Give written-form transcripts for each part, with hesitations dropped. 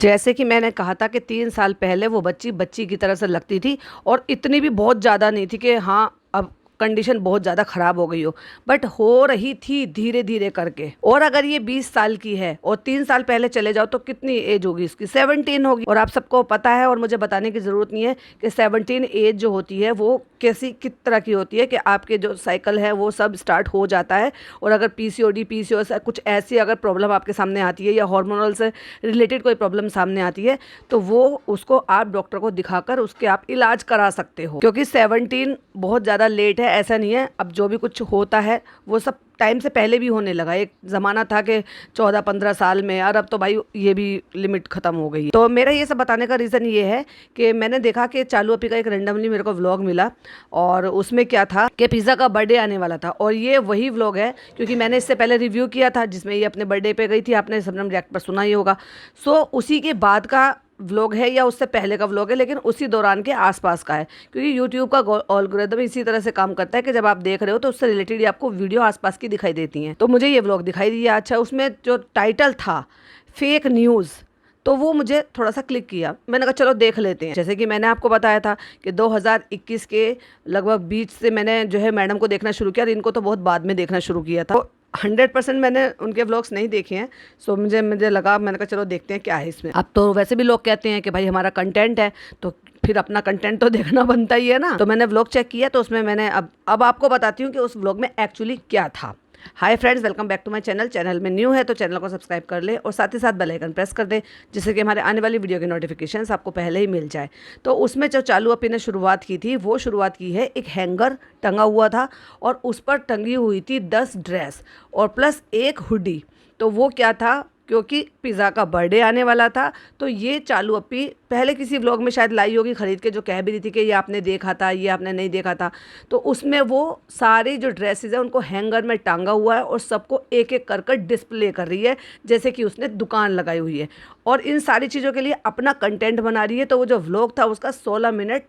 जैसे कि मैंने कहा था कि 3 साल पहले वो बच्ची बच्ची की तरह से लगती थी और इतनी भी बहुत ज़्यादा नहीं थी कि हाँ, अब कंडीशन बहुत ज़्यादा ख़राब हो गई हो, बट हो रही थी धीरे धीरे करके। और अगर ये 20 साल की है और 3 साल पहले चले जाओ तो कितनी एज होगी इसकी? 17 होगी। और आप सबको पता है और मुझे बताने की ज़रूरत नहीं है कि 17 एज जो होती है वो कैसी किस तरह की होती है कि आपके जो साइकिल है वो सब स्टार्ट हो जाता है। और अगर पीसीओडी पीसीओएस कुछ ऐसी अगर प्रॉब्लम आपके सामने आती है या हार्मोनल से रिलेटेड कोई प्रॉब्लम सामने आती है तो वो उसको आप डॉक्टर को दिखाकर उसके आप इलाज करा सकते हो, क्योंकि 17 बहुत ज़्यादा लेट है ऐसा नहीं है। अब जो भी कुछ होता है वो सब टाइम से पहले भी होने लगा। एक ज़माना था कि 14-15 साल में, और अब तो भाई ये भी लिमिट ख़त्म हो गई है। तो मेरा ये सब बताने का रीज़न ये है कि मैंने देखा कि चालू अपी का एक रेंडमली मेरे को व्लॉग मिला और उसमें क्या था कि पिज़्ज़ा का बर्थडे आने वाला था। और ये वही व्लॉग है क्योंकि मैंने इससे पहले रिव्यू किया था जिसमें ये अपने बर्थडे पे गई थी, आपने सबने रिएक्ट पर सुना ही होगा। सो उसी के बाद का व्लॉग है या उससे पहले का व्लॉग है, लेकिन उसी दौरान के आसपास का है, क्योंकि यूट्यूब का एल्गोरिदम इसी तरह से काम करता है कि जब आप देख रहे हो तो उससे रिलेटेड आपको वीडियो आसपास की दिखाई देती हैं। तो मुझे ये व्लॉग दिखाई दिया। अच्छा, उसमें जो टाइटल था फेक न्यूज़, तो वो मुझे थोड़ा सा क्लिक किया। मैंने कहा चलो देख लेते हैं। जैसे कि मैंने आपको बताया था कि 2021 के लगभग बीच से मैंने जो है मैडम को देखना शुरू किया और इनको तो बहुत बाद में देखना शुरू किया था। 100% मैंने उनके व्लॉग्स नहीं देखे हैं। सो मुझे लगा, मैंने कहा चलो देखते हैं क्या है इसमें। अब तो वैसे भी लोग कहते हैं कि भाई हमारा कंटेंट है तो फिर अपना कंटेंट तो देखना बनता ही है ना। तो मैंने व्लॉग चेक किया तो उसमें मैंने अब आपको बताती हूँ कि उस व्लॉग में एक्चुअली क्या था। Hi friends, welcome back to my channel. Channel में न्यू है तो चैनल को सब्सक्राइब कर ले और साथ ही साथ बेल आइकन प्रेस कर दे, जिससे कि हमारे आने वाली वीडियो की नोटिफिकेशंस आपको पहले ही मिल जाए। तो उसमें जो चालू अपी ने शुरुआत की थी वो शुरुआत की है, एक हैंगर टंगा हुआ था और उस पर टंगी हुई थी 10 ड्रेस और प्लस एक हुडी। तो वो क्या था, क्योंकि पिज़्ज़ा का बर्थडे आने वाला था तो ये चालू अपी पहले किसी व्लॉग में शायद लाई होगी ख़रीद के, जो कह भी रही थी कि ये आपने देखा था, ये आपने नहीं देखा था। तो उसमें वो सारी जो ड्रेसेस है उनको हैंगर में टांगा हुआ है और सबको एक एक कर डिस्प्ले कर रही है जैसे कि उसने दुकान लगाई हुई है और इन सारी चीज़ों के लिए अपना कंटेंट बना रही है। तो वो जो व्लॉग था उसका 16 मिनट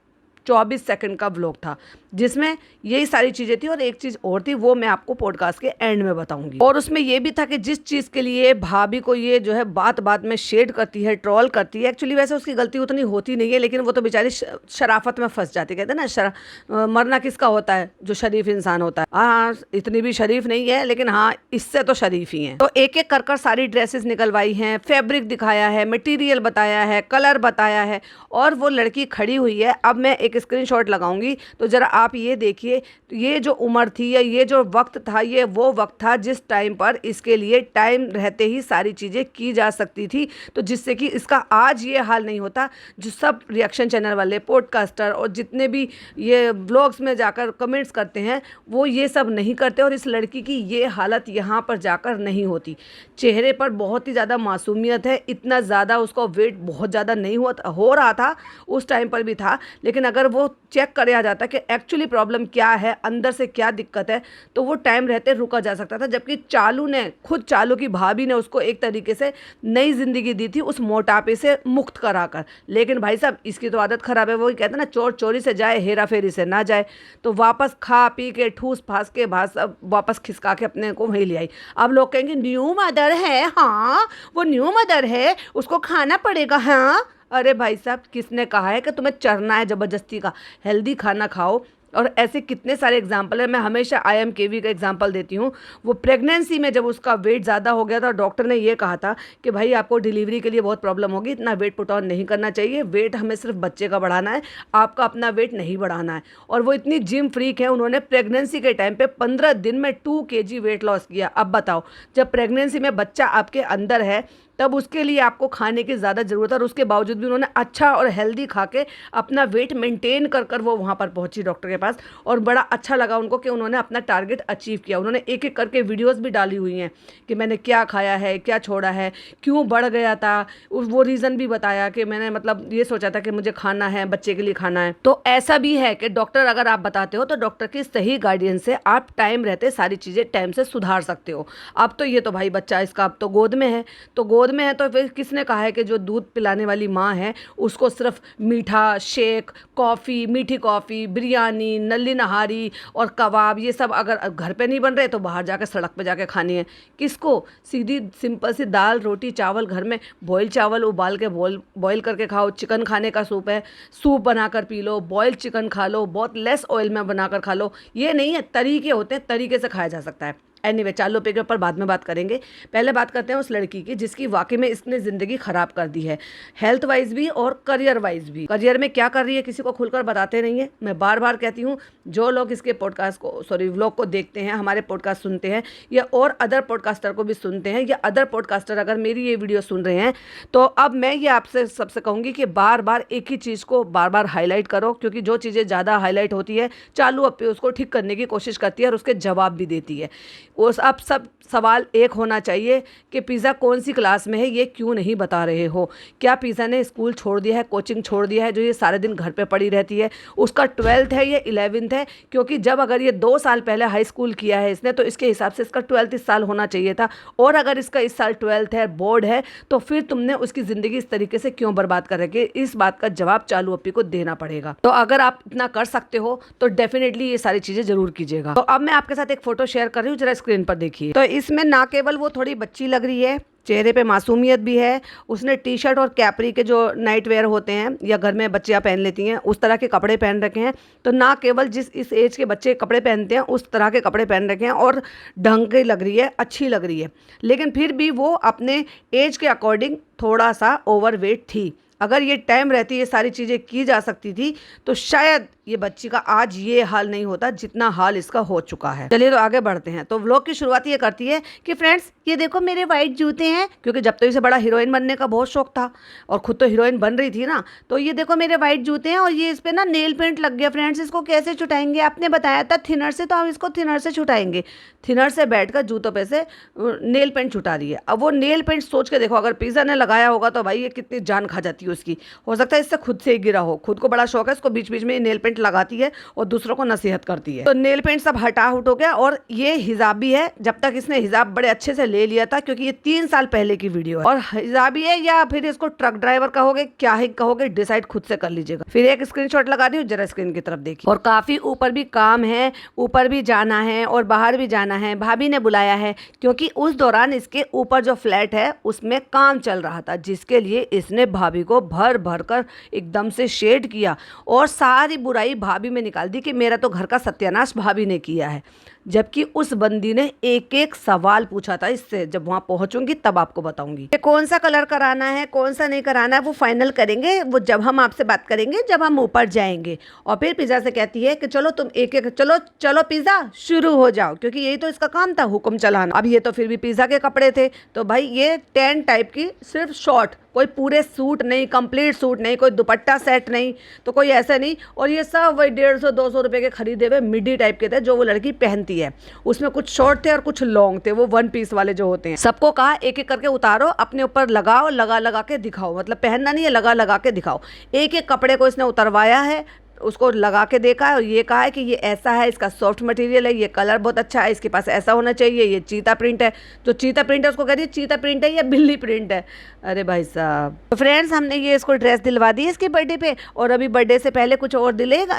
24 सेकंड का व्लॉग था जिसमें यही सारी चीज़ें थी। और एक चीज़ और थी वो मैं आपको पॉडकास्ट के एंड में बताऊंगी। और उसमें ये भी था कि जिस चीज़ के लिए भाभी को ये जो है बात बात में शेड करती है, ट्रोल करती है, एक्चुअली वैसे उसकी गलती उतनी होती नहीं है, लेकिन वो तो बेचारी शराफत में फंस जाती। कहते हैं ना, मरना किसका होता है? जो शरीफ इंसान होता है। हाँ, इतनी भी शरीफ नहीं है लेकिन हाँ इससे तो शरीफ ही है। तो एक एक कर सारी ड्रेसेस निकलवाई हैं, फैब्रिक दिखाया है, मटीरियल बताया है, कलर बताया है और वो लड़की खड़ी हुई है। अब मैं एक स्क्रीनशॉट लगाऊंगी तो जरा आप ये देखिए, ये जो उम्र थी या ये जो वक्त था, ये वो वक्त था जिस टाइम पर इसके लिए टाइम रहते ही सारी चीज़ें की जा सकती थी। तो जिससे कि इसका आज ये हाल नहीं होता। जो सब रिएक्शन चैनल वाले, पॉडकास्टर और जितने भी ये व्लॉग्स में जाकर कमेंट्स करते हैं वो ये सब नहीं करते और इस लड़की की ये हालत यहाँ पर जाकर नहीं होती। चेहरे पर बहुत ही ज़्यादा मासूमियत है, इतना ज़्यादा उसका वेट बहुत ज़्यादा नहीं हो रहा था उस टाइम पर भी था, लेकिन अगर वो चेक किया जाता कि एक्चुअली प्रॉब्लम क्या है, अंदर से क्या दिक्कत है, तो वो टाइम रहते रुका जा सकता था। जबकि चालू की भाभी ने उसको एक तरीके से नई जिंदगी दी थी उस मोटापे से मुक्त कराकर। लेकिन भाई साहब इसकी तो आदत खराब है। वो कहते हैं ना, चोर चोरी से जाए हेरा फेरी से ना जाए। तो वापस खा पी के ठूस फास के सब वापस खिसका के अपने को वहीं ले आई। अब लोग कहेंगे न्यू मदर है, हाँ वो न्यू मदर है, उसको खाना पड़ेगा। हाँ, अरे भाई साहब, किसने कहा है कि तुम्हें चरना है ज़बरदस्ती का? हेल्दी खाना खाओ। और ऐसे कितने सारे एग्जाम्पल है। मैं हमेशा IMKV का एग्जाम्पल देती हूँ। वो प्रेगनेंसी में जब उसका वेट ज़्यादा हो गया था, डॉक्टर ने ये कहा था कि भाई आपको डिलीवरी के लिए बहुत प्रॉब्लम होगी, इतना वेट पुट ऑन नहीं करना चाहिए, वेट हमें सिर्फ बच्चे का बढ़ाना है, आपका अपना वेट नहीं बढ़ाना है। और वो इतनी जिम फ्रीक है, उन्होंने प्रेगनेंसी के टाइम पे 15 दिन में 2 kg वेट लॉस किया। अब बताओ, जब प्रेगनेंसी में बच्चा आपके अंदर है तब उसके लिए आपको खाने की ज़्यादा ज़रूरत है और उसके बावजूद भी उन्होंने अच्छा और हेल्दी खा के अपना वेट मेंटेन कर वो वहाँ पर पहुँची डॉक्टर के पास। और बड़ा अच्छा लगा उनको कि उन्होंने अपना टारगेट अचीव किया। उन्होंने एक एक करके वीडियोस भी डाली हुई हैं कि मैंने क्या खाया है, क्या छोड़ा है, क्यों बढ़ गया था, वो रीज़न भी बताया कि मैंने मतलब ये सोचा था कि मुझे खाना है, बच्चे के लिए खाना है। तो ऐसा भी है कि डॉक्टर अगर आप बताते हो तो डॉक्टर की सही गाइडेंस से आप टाइम रहते सारी चीज़ें टाइम से सुधार सकते हो। अब तो ये तो भाई बच्चा इसका अब तो गोद में है, तो गोद गोद में है तो फिर किसने कहा है कि जो दूध पिलाने वाली माँ है उसको सिर्फ मीठा, शेक, कॉफ़ी, मीठी कॉफ़ी, बिरयानी, नल्ली नहारी और कबाब ये सब अगर घर पे नहीं बन रहे तो बाहर जाकर सड़क पे जाके खानी है। किसको? सीधी सिंपल सी दाल, रोटी, चावल, घर में बॉयल चावल उबाल के बॉयल करके खाओ। चिकन खाने का सूप है, सूप बनाकर पी लो, बॉयल चिकन खा लो, बहुत लेस ऑयल में बनाकर खा लो। ये नहीं है, तरीके होते हैं, तरीके से खाया जा सकता है। एनीवे, चालू पे के ऊपर बाद में बात करेंगे। पहले बात करते हैं उस लड़की की जिसकी वाकई में इसने ज़िंदगी ख़राब कर दी है, हेल्थ वाइज भी और करियर वाइज भी। करियर में क्या कर रही है किसी को खुलकर बताते नहीं है। मैं बार बार कहती हूँ, जो लोग इसके पॉडकास्ट को व्लॉग को देखते हैं, हमारे पॉडकास्ट सुनते हैं या और अदर पॉडकास्टर को भी सुनते हैं, या अदर पॉडकास्टर अगर मेरी ये वीडियो सुन रहे हैं, तो अब मैं ये आपसे सबसे कहूँगी कि बार बार एक ही चीज़ को बार बार हाईलाइट करो, क्योंकि जो चीज़ें ज़्यादा हाईलाइट होती है चालू अब पे उसको ठीक करने की कोशिश करती है और उसके जवाब भी देती है। उस अब सब सवाल एक होना चाहिए कि पिज़्ज़ा कौन सी क्लास में है, ये क्यों नहीं बता रहे हो? क्या पिज़्ज़ा ने स्कूल छोड़ दिया है, कोचिंग छोड़ दिया है, जो ये सारे दिन घर पे पड़ी रहती है? उसका 12th है या 11th है? क्योंकि जब अगर ये 2 साल पहले हाई स्कूल किया है इसने, तो इसके हिसाब से इसका 12th इस साल होना चाहिए था। और अगर इसका इस साल 12th है, बोर्ड है, तो फिर तुमने उसकी ज़िंदगी इस तरीके से क्यों बर्बाद कर रखी? इस बात का जवाब चालू अप्पी को देना पड़ेगा। तो अगर आप इतना कर सकते हो तो डेफिनेटली ये सारी चीज़ें ज़रूर कीजिएगा। तो अब मैं आपके साथ एक फ़ोटो शेयर कर रही हूँ, जरा स्क्रीन पर देखिए। तो इसमें ना केवल वो थोड़ी बच्ची लग रही है, चेहरे पे मासूमियत भी है। उसने टी शर्ट और कैपरी के जो नाइट वेयर होते हैं या घर में बच्चियाँ पहन लेती हैं, उस तरह के कपड़े पहन रखे हैं। तो ना केवल जिस इस एज के बच्चे कपड़े पहनते हैं उस तरह के कपड़े पहन रखे हैं और ढंग के लग रही है, अच्छी लग रही है। लेकिन फिर भी वो अपने एज के अकॉर्डिंग थोड़ा सा ओवरवेट थी। अगर ये टाइम रहती ये सारी चीज़ें की जा सकती थी तो शायद ये बच्ची का आज ये हाल नहीं होता जितना हाल इसका हो चुका है। चलिए तो आगे बढ़ते हैं। तो व्लॉग की शुरुआत ये करती है कि फ्रेंड्स ये देखो मेरे वाइट जूते हैं, क्योंकि जब तो इसे बड़ा हीरोइन बनने का बहुत शौक था और खुद तो हीरोइन बन रही थी ना, तो ये देखो मेरे वाइट जूते हैं और ये इस पर ना नेल पेंट लग गया। फ्रेंड्स इसको कैसे छुटाएंगे? आपने बताया था थिनर से, तो हम इसको थिनर से छुटाएंगे। थिनर से बैठकर जूतों पे से नेल पेंट छुटा रही है। अब वो नेल पेंट सोच के देखो, अगर पिज़्ज़ा ने लगाया होगा तो भाई ये कितनी जान खा जाती है उसकी। हो सकता है इससे खुद से ही गिरा हो, खुद को बड़ा शौक है, इसको बीच बीच में नेल पेंट लगाती है और दूसरों को नसीहत करती है। तो नेल पेंट सब हटा हो गया और ये हिजाबी है। जब तक इसने हिजाब बड़े अच्छे से ले लिया था, क्योंकि ये 3 साल पहले की वीडियो है, और हिजाबी है या फिर इसको ट्रक ड्राइवर कहोगे, क्या ही कहोगे, डिसाइड खुद से कर लीजिएगा। फिर एक स्क्रीनशॉट लगा दी, जरा स्क्रीन की तरफ देखिए। और काफी ऊपर भी काम है, ऊपर भी जाना है और बाहर भी जाना है। भाभी ने बुलाया है क्योंकि उस दौरान इसके ऊपर जो फ्लैट है उसमें काम चल रहा था, जिसके लिए इसने भाभी को भर भर कर एकदम से शेड किया और सारी बुराई भाभी में निकाल दी कि मेरा तो घर का सत्यानाश भाभी ने किया है। जबकि उस बंदी ने एक एक सवाल पूछा था इससे। जब वहां पहुंचूंगी तब आपको बताऊंगी कि कौन सा कलर कराना है, कौन सा नहीं कराना है, वो फाइनल करेंगे वो जब हम आपसे बात करेंगे, जब हम ऊपर जाएंगे। और फिर पिज़्ज़ा से कहती है कि चलो तुम एक एक चलो चलो पिज़्ज़ा शुरू हो जाओ, क्योंकि यही तो इसका काम था, हुक्म चलाना। अब ये तो फिर भी पिज़्ज़ा के कपड़े थे, तो भाई ये 10 टाइप की सिर्फ शॉर्ट, कोई पूरे सूट नहीं, कंप्लीट सूट नहीं, कोई दुपट्टा सेट नहीं, तो कोई ऐसा नहीं। और ये सब वही 150-200 रुपये के खरीदे हुए मिडी टाइप के थे जो वो लड़की पहनती है। उसमें कुछ शॉर्ट थे और कुछ लॉन्ग थे, वो 1 पीस वाले जो होते हैं। सबको कहा एक एक करके उतारो, अपने ऊपर लगाओ, लगा लगा के दिखाओ, मतलब पहनना नहीं है, लगा लगा के दिखाओ। एक एक कपड़े को इसने उतरवाया है, उसको लगा के देखा है और ये कहा है कि ये ऐसा है, इसका सॉफ्ट मटेरियल है, ये कलर बहुत अच्छा है, इसके पास ऐसा होना चाहिए, ये चीता प्रिंट है। जो चीता प्रिंट है उसको कह रही है चीता प्रिंट है या बिल्ली प्रिंट है। अरे भाई साहब। तो फ्रेंड्स हमने ये इसको ड्रेस दिलवा दी है इसके बर्थडे पे, और अभी बर्थडे से पहले कुछ और दिलेगा,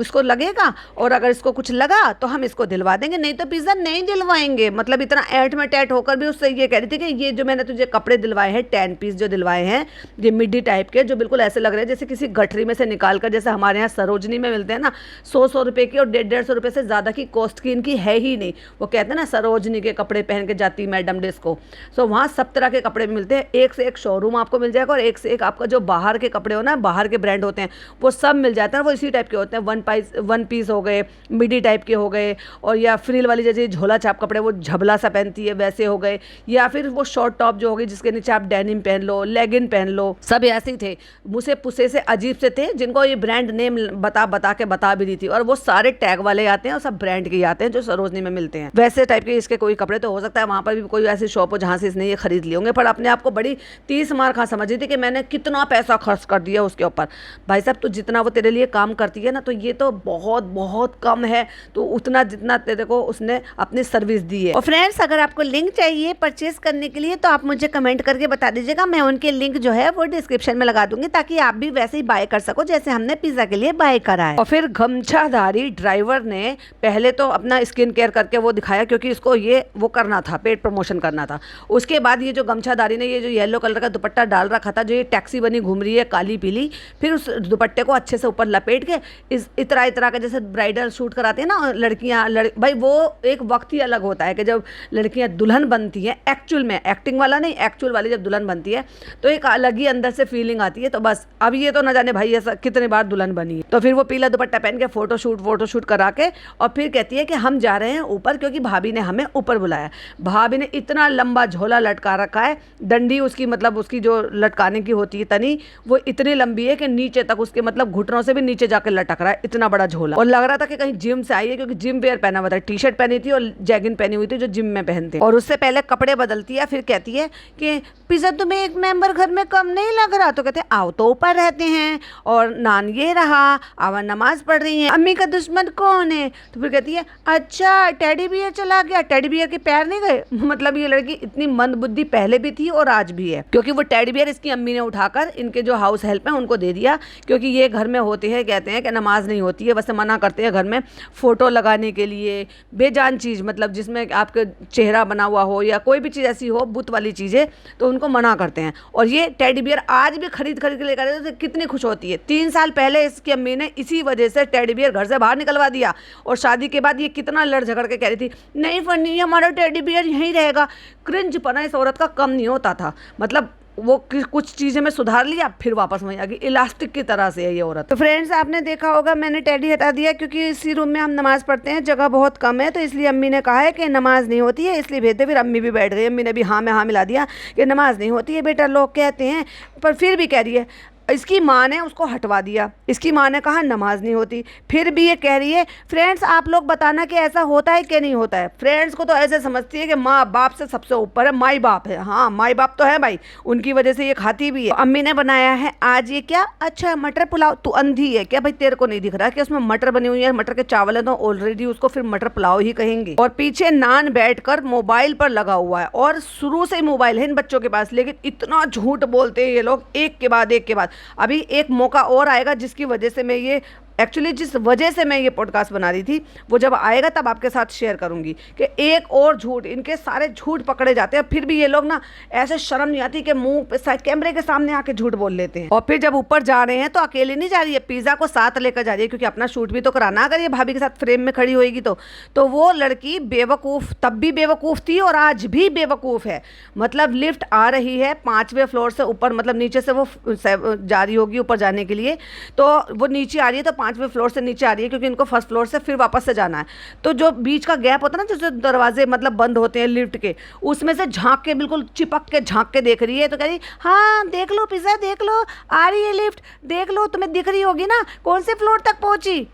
इसको लगेगा, और अगर इसको कुछ लगा तो हम इसको दिलवा देंगे, नहीं तो पिज़्ज़ा नहीं दिलवाएंगे। मतलब इतना ऐट में टैट होकर भी उससे ये कह रही थी कि ये जो मैंने तुझे कपड़े दिलवाए हैं, 10 पीस जो दिलवाए हैं, ये मिडी टाइप के, जो बिल्कुल ऐसे लग रहे हैं जैसे किसी गठरी में से निकाल कर, जैसे हमारे यहाँ सरोजनी में मिलते हैं ना, 100 रुपए की और 150 रुपए से ज़्यादा की कॉस्ट की इनकी है ही नहीं। वो कहते हैं ना सरोजनी के कपड़े पहन के जाती मैडम डिस्को, सो वहाँ सब तरह के कपड़े भी मिलते हैं। एक से एक शोरूम आपको मिल जाएगा और एक से एक आपका जो बाहर के कपड़े हो ना, बाहर के ब्रांड होते हैं, वो सब मिल जाते हैं। वो इसी टाइप के होते हैं, 1 पीस हो गए, मिडी टाइप के हो गए, और या फ्रिल वाली जैसे झोला छाप कपड़े वो झबला सा पहनती है वैसे हो गए, या फिर वो शॉर्ट टॉप जो हो गई जिसके नीचे आप डेनिम पहन लो, लेगिन पहन लो, सब ऐसे ही थे। मुझसे पुसे से अजीब से थे जिनको ये ब्रांड नेम बता भी दी थी। और वो सारे टैग वाले आते हैं और सब ब्रांड के आते हैं जो सरोजनी में मिलते हैं। वैसे टाइप के इसके कोई कपड़े तो हो सकता है वहां पर भी कोई ऐसी शॉप हो जहां से इसने ये खरीद लिए होंगे, पर अपने आप को बड़ी 30 मार खा समझ रही थी कि मैंने कितना पैसा खर्च कर दिया उसके ऊपर। भाई साहब, तो जितना वो तेरे लिए काम करती है ना, तो ये तो बहुत बहुत कम है, तो उतना जितना तेरे को उसने अपनी सर्विस दी है। और फ्रेंड्स, अगर आपको लिंक चाहिए परचेज करने के लिए तो आप मुझे कमेंट करके बता दीजिएगा, मैं उनके लिंक जो है वो डिस्क्रिप्शन में लगा दूंगी, ताकि आप भी वैसे ही बाय कर सको जैसे हमने पिज्जा के लिए बाय करा है। और फिर गमछाधारी ड्राइवर ने पहले तो अपना स्किन केयर करके वो दिखाया, क्योंकि इसको ये वो करना था, पेड प्रमोशन करना था। उसके बाद ये जो गमछाधारी ने ये जो येलो कलर का दुपट्टा डाल रखा था, जो ये टैक्सी बनी घूम रही है काली पीली, फिर उस दुपट्टे को अच्छे से ऊपर लपेट के इस इतरा का जैसे ब्राइडल शूट कराते हैं ना लड़कियां, भाई वो एक वक्त ही अलग होता है कि जब लड़कियां दुल्हन बनती हैं, एक्चुअल में, एक्टिंग वाला नहीं, एक्चुअल वाली जब दुल्हन बनती है तो एक अलग ही अंदर से फीलिंग आती है। तो बस अब ये तो न जाने भाई ऐसा कितने बार दुल्हन बनी है। तो फिर वो पीला दुपट्टा पहन के फोटोशूट करा के और फिर कहती है कि हम जा रहे हैं ऊपर, क्योंकि भाभी ने हमें ऊपर बुलाया। भाभी ने इतना लंबा झोला लटका रखा है, डंडी उसकी मतलब उसकी जो लटकाने की होती है तनी, वो इतनी लंबी है कि नीचे तक उसके मतलब घुटनों से भी नीचे जाकर लटक रहा है, इतना बड़ा झोला। और लग रहा था कि कहीं जिम से आई है, क्योंकि जिम वेयर पहना हुआ था, टी शर्ट पहनी थी और जैगिन पहनी हुई थी जो जिम में पहनते हैं। और उससे पहले कपड़े बदलती है, फिर कहती है कि पिज्जा तुम्हें एक मेंबर घर में कम नहीं लग रहा? तो कहते हैं आओ तो ऊपर रहते हैं, और नान ये रहा, आवा नमाज पढ़ रही है, अम्मी का दुश्मन कौन है? तो फिर कहती है अच्छा टेडी बियर चला गया, टेडी बियर के पैर नहीं गए। मतलब ये लड़की इतनी मंद बुद्धि पहले भी थी और आज भी है, क्योंकि वो टेडी बियर इसकी अम्मी ने उठाकर इनके जो हाउस हेल्प है उनको दे दिया, क्योंकि ये घर में होते हैं, कहते हैं कि नमाज नहीं होती है, बस मना करते हैं घर में फोटो लगाने के लिए, बेजान चीज़ मतलब जिसमें आपके चेहरा बना हुआ हो या कोई भी चीज़ ऐसी हो बुत वाली चीज़ें, तो उनको मना करते हैं। और ये टेडी बियर आज भी खरीद के लेकर आते, तो कितनी खुश होती है। 3 साल पहले इसकी अम्मी ने इसी वजह से टेडी बियर घर से बाहर निकलवा दिया, और शादी के बाद ये कितना लड़ झगड़ के कह रही थी नहीं फनी, हमारा टेडी बियर यहीं रहेगा। क्रिंज पना इस औरत का कम नहीं होता था, मतलब वो कुछ चीज़ें में सुधार लिया फिर वापस वहीं आ गई, इलास्टिक की तरह से है ये औरत। तो फ्रेंड्स, आपने देखा होगा मैंने टेडी हटा दिया, क्योंकि इसी रूम में हम नमाज पढ़ते हैं, जगह बहुत कम है, तो इसलिए अम्मी ने कहा है कि नमाज नहीं होती है, इसलिए भेजते। फिर अम्मी भी बैठ गई, अम्मी ने भी हाँ में हाँ मिला दिया कि नमाज नहीं होती है बेटा, लोग कहते हैं, पर फिर भी कह रही है। इसकी माँ ने उसको हटवा दिया, इसकी माँ ने कहा नमाज नहीं होती, फिर भी ये कह रही है। फ्रेंड्स, आप लोग बताना कि ऐसा होता है कि नहीं होता है। फ्रेंड्स को तो ऐसे समझती है कि माँ बाप से सबसे ऊपर है, माई बाप है। हाँ, माई बाप तो है भाई, उनकी वजह से ये खाती भी है। तो अम्मी ने बनाया है आज ये क्या, अच्छा मटर पुलाव। तू अंधी है क्या भाई, तेरे को नहीं दिख रहा कि उसमें मटर बनी हुई है, मटर के चावल है, तो ऑलरेडी उसको फिर मटर पुलाव ही कहेंगे। और पीछे नान बैठकर मोबाइल पर लगा हुआ है, और शुरू से मोबाइल है इन बच्चों के पास, लेकिन इतना झूठ बोलते हैं ये लोग एक के बाद एक के बाद। अभी एक मौका और आएगा जिसकी वजह से मैं ये एक्चुअली जिस वजह से मैं ये पॉडकास्ट बना रही थी, वो जब आएगा तब आपके साथ शेयर करूंगी कि एक और झूठ, इनके सारे झूठ पकड़े जाते हैं, फिर भी ये लोग ना ऐसे शर्म नहीं आती कि मुंह पे कैमरे के सामने आके झूठ बोल लेते हैं। और फिर जब ऊपर जा रहे हैं तो अकेले नहीं जा रही है, पिज्जा को साथ लेकर जा रही है, क्योंकि अपना शूट भी तो कराना, अगर ये भाभी के साथ फ्रेम में खड़ी होगी तो वो लड़की बेवकूफ़, तब भी बेवकूफ़ थी और आज भी बेवकूफ़ है। मतलब लिफ्ट आ रही है 5वें फ्लोर से ऊपर, मतलब नीचे से वो जा रही होगी ऊपर जाने के लिए, तो वो नीचे आ रही है, तो 5वें फ्लोर से नीचे आ रही है, क्योंकि इनको फर्स्ट फ्लोर से फिर वापस से जाना है। तो जो बीच का गैप होता है ना, जो दरवाजे मतलब बंद होते हैं लिफ्ट के, उसमें से झांक के, बिल्कुल चिपक के झांक के देख रही है। तो कह रही हाँ देख लो पिज्जा, देख लो आ रही है लिफ्ट, देख लो, तुम्हें दिख रही होगी ना कौन से फ्लोर तक पहुंची।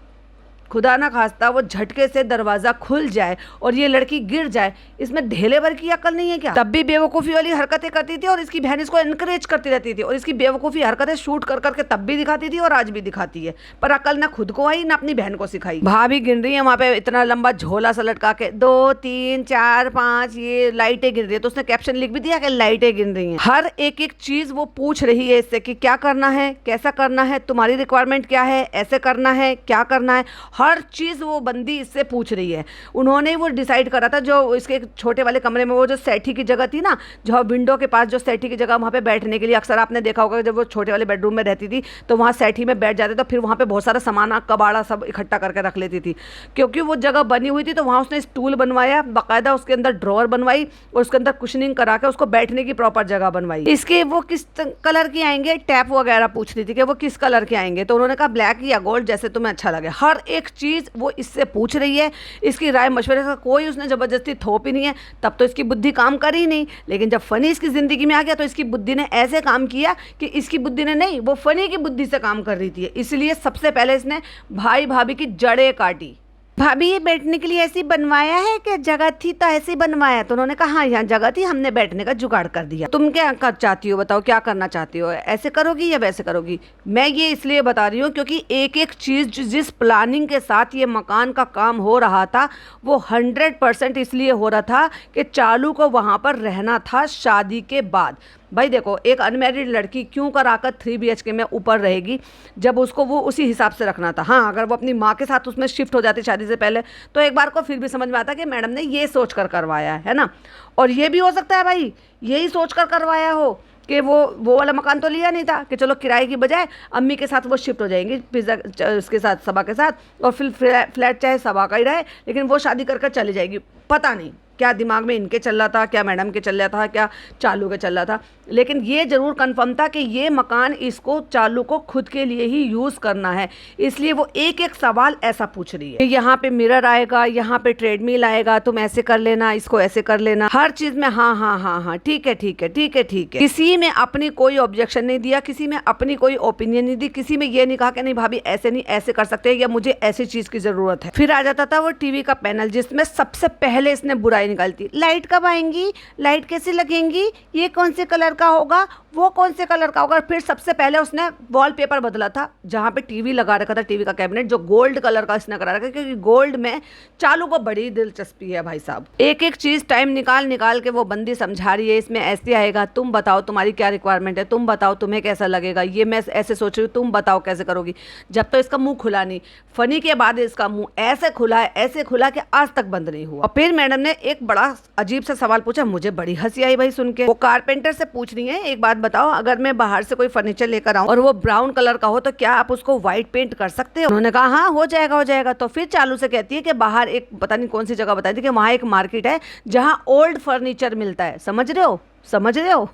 खुदा ना खास्ता वो झटके से दरवाज़ा खुल जाए और ये लड़की गिर जाए, इसमें ढेले भर की अकल नहीं है क्या? तब भी बेवकूफ़ी वाली हरकतें करती थी और इसकी बहन इसको इनकरेज करती रहती थी, और इसकी बेवकूफ़ी हरकतें शूट कर करके तब भी दिखाती थी और आज भी दिखाती है, पर अकल ना खुद को आई ना अपनी बहन को सिखाई। भाभी गिन रही है वहाँ पे इतना लंबा झोला सा लटका के, 2 3 4 5 ये लाइटें गिन रही है, तो उसने कैप्शन लिख भी दिया कि लाइटें गिन रही हैं। हर एक एक चीज़ वो पूछ रही है इससे कि क्या करना है, कैसा करना है, तुम्हारी रिक्वायरमेंट क्या है, ऐसे करना है, क्या करना है, हर चीज़ वो बंदी इससे पूछ रही है। उन्होंने वो डिसाइड करा था, जो इसके छोटे वाले कमरे में वो जो सेठी की जगह थी ना, जो विंडो के पास जो सेठी की जगह, वहाँ पे बैठने के लिए अक्सर आपने देखा होगा जब वो छोटे वाले बेडरूम में रहती थी तो वहाँ सेठी में बैठ जाते, तो फिर वहाँ पे बहुत सारा सामान कबाड़ा सब इकट्ठा करके रख लेती थी। क्योंकि वो जगह बनी हुई थी तो वहाँ उसने स्टूल बनवाया, बाकायदा उसके अंदर ड्रॉअर बनवाई और उसके अंदर कुशनिंग करा के उसको बैठने की प्रॉपर जगह बनवाई। इसके वो किस कलर के आएंगे, टैप वगैरह पूछ रही थी कि वो किस कलर के आएंगे, तो उन्होंने कहा ब्लैक या गोल्ड, जैसे तुम्हें अच्छा लगे। हर एक चीज़ वो इससे पूछ रही है, इसकी राय मशवरे का कोई उसने ज़बरदस्ती थोप ही नहीं है, तब तो इसकी बुद्धि काम कर ही नहीं। लेकिन जब फ़नी इसकी ज़िंदगी में आ गया तो इसकी बुद्धि ने ऐसे काम किया कि इसकी बुद्धि ने नहीं, वो फ़नी की बुद्धि से काम कर रही थी, इसलिए सबसे पहले इसने भाई भाभी की जड़ें काटी। भाभी ये बैठने के लिए ऐसी बनवाया है कि जगह थी तो ऐसे ही बनवाया? तो उन्होंने कहा हाँ यहाँ जगह थी, हमने बैठने का जुगाड़ कर दिया। तुम क्या कर चाहती हो बताओ, क्या करना चाहती हो, ऐसे करोगी या वैसे करोगी? मैं ये इसलिए बता रही हूँ क्योंकि एक एक चीज़ जिस प्लानिंग के साथ ये मकान का काम हो रहा था वो 100% इसलिए हो रहा था कि चालू को वहाँ पर रहना था शादी के बाद। भाई देखो, एक अनमैरिड लड़की क्यों कराकर 3 BHK में ऊपर रहेगी जब उसको वो उसी हिसाब से रखना था। हाँ, अगर वो अपनी माँ के साथ उसमें शिफ्ट हो जाती शादी से पहले तो एक बार को फिर भी समझ में आता कि मैडम ने ये सोच कर करवाया है ना। और ये भी हो सकता है भाई यही सोच कर करवाया हो कि वो वाला मकान तो लिया नहीं था कि चलो किराए की बजाय अम्मी के साथ वो शिफ्ट हो जाएंगी, पिज़्ज़ा उसके साथ, सबा के साथ, और फिर फ्लैट चाहे सबा का ही रहे लेकिन वो शादी कर कर चली जाएगी। पता नहीं क्या दिमाग में इनके चल रहा था, क्या मैडम के चल रहा था, क्या चालू के चल रहा था, लेकिन ये ज़रूर कंफर्म था कि ये मकान इसको चालू को खुद के लिए ही यूज़ करना है। इसलिए वो एक एक सवाल ऐसा पूछ रही है, यहाँ पे मिरर आएगा, यहाँ पे ट्रेडमिल आएगा, तुम ऐसे कर लेना, इसको ऐसे कर लेना, हर चीज़ में हाँ हाँ हाँ हाँ ठीक है ठीक है ठीक है ठीक है। किसी में अपनी कोई ऑब्जेक्शन नहीं दिया, किसी में अपनी कोई ओपिनियन नहीं दी, किसी में ये नहीं कहा कि नहीं भाभी ऐसे नहीं ऐसे कर सकते या मुझे ऐसी चीज़ की ज़रूरत है। फिर आ जाता था वो टीवी का पैनल जिसमें सबसे पहले इसने बुराई निकालती, लाइट कब आएंगी, लाइट कैसे लगेंगी, ये कौन से कलर का होगा, वो कौन से कलर का होगा। फिर सबसे पहले उसने वॉलपेपर बदला था जहाँ पे टीवी लगा रखा था, टीवी का कैबिनेट जो गोल्ड कलर का इसने करा रखा, क्योंकि गोल्ड में चालू को बड़ी दिलचस्पी है भाई साहब। एक एक चीज़ टाइम निकाल निकाल के वो बंदी समझा रही है, इसमें ऐसे आएगा, तुम बताओ तुम्हारी क्या रिक्वायरमेंट है, तुम बताओ तुम्हें कैसा लगेगा, ये मैं ऐसे सोच रही हूँ, तुम बताओ कैसे करोगी। जब तो इसका मुंह खुला नहीं, फनी के बाद इसका मुंह ऐसे खुला है, ऐसे खुला कि आज तक बंद नहीं हुआ। और फिर मैडम ने एक बड़ा अजीब सा सवाल पूछा, मुझे बड़ी हंसी आई भाई सुन के। वो कारपेंटर से पूछ रही है, एक बात बताओ, अगर मैं बाहर से कोई फर्नीचर लेकर आऊं और वो ब्राउन कलर का हो तो क्या आप उसको व्हाइट पेंट कर सकते हो? उन्होंने कहा हाँ हो जाएगा हो जाएगा। तो फिर चालू से कहती है कि बाहर एक पता नहीं कौन सी जगह बताई थी कि वहाँ एक मार्केट है जहाँ ओल्ड फर्नीचर मिलता है, समझ रहे हो समझ रहे हो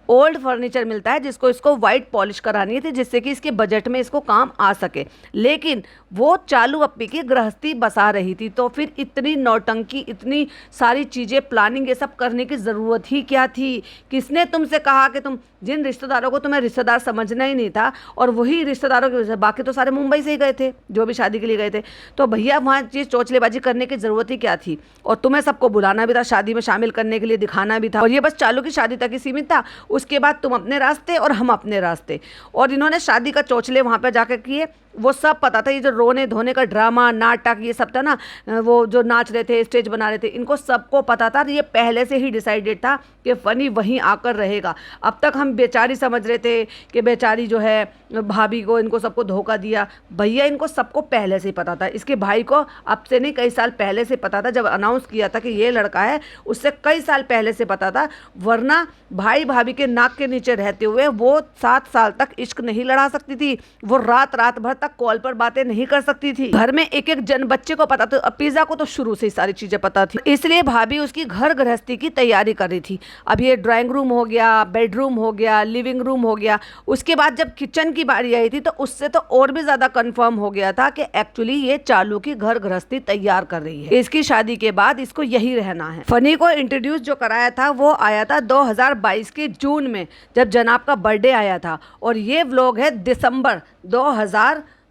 ओल्ड फर्नीचर मिलता है जिसको इसको वाइट पॉलिश करानी थी जिससे कि इसके बजट में इसको काम आ सके। लेकिन वो चालू अप्पी की गृहस्थी बसा रही थी, तो फिर इतनी नौटंकी, इतनी सारी चीज़ें, प्लानिंग, ये सब करने की ज़रूरत ही क्या थी? किसने तुमसे कहा कि तुम जिन रिश्तेदारों को तुम्हें रिश्तेदार समझना ही नहीं था, और वही रिश्तेदारों की वजह से बाकी तो सारे मुंबई से ही गए थे जो भी शादी के लिए गए थे, तो भैया वहाँ चीज़ चोचलेबाजी करने की ज़रूरत ही क्या थी? और तुम्हें सबको बुलाना भी था, शादी में शामिल करने के लिए दिखाना भी था, और ये बस चालू की शादी तक ही सीमित था। उसके बाद तुम अपने रास्ते और हम अपने रास्ते। और इन्होंने शादी का चोचले वहाँ पर जाकर किए, वो सब पता था। ये जो रोने धोने का ड्रामा, नाटक, ये सब था ना, वो जो नाच रहे थे, स्टेज बना रहे थे, इनको सबको पता था। ये पहले से ही डिसाइडेड था कि फनी वहीं आकर रहेगा। अब तक हम बेचारी समझ रहे थे कि बेचारी जो है भाभी को, इनको सबको धोखा दिया। भैया इनको सबको पहले से ही पता था। इसके भाई को अब से नहीं, कई साल पहले से पता था। जब अनाउंस किया था कि ये लड़का है, उससे कई साल पहले से पता था। वरना भाई भाभी के नाक के नीचे रहते हुए वो 7 साल तक इश्क नहीं लड़ा सकती थी। वो रात रात भर कॉल पर बातें नहीं कर सकती थी। घर में एक एक जन बच्चे को पता था। पिज़्ज़ा को तो शुरू से ही सारी चीजें पता थी, इसलिए भाभी उसकी घर गृहस्थी की तैयारी कर रही थी। अब ये ड्राइंग रूम हो गया, बेडरूम हो गया, लिविंग रूम हो गया। उसके बाद जब किचन की बारी आई थी तो उससे तो और भी ज्यादा कंफर्म हो गया था कि एक्चुअली ये चालू की घर गृहस्थी तैयार कर रही है। इसकी शादी के बाद इसको यही रहना है। फनी को इंट्रोड्यूस जो कराया था वो आया था 2022 के जून में, जब जनाब का बर्थडे आया था। और ये व्लॉग है दिसंबर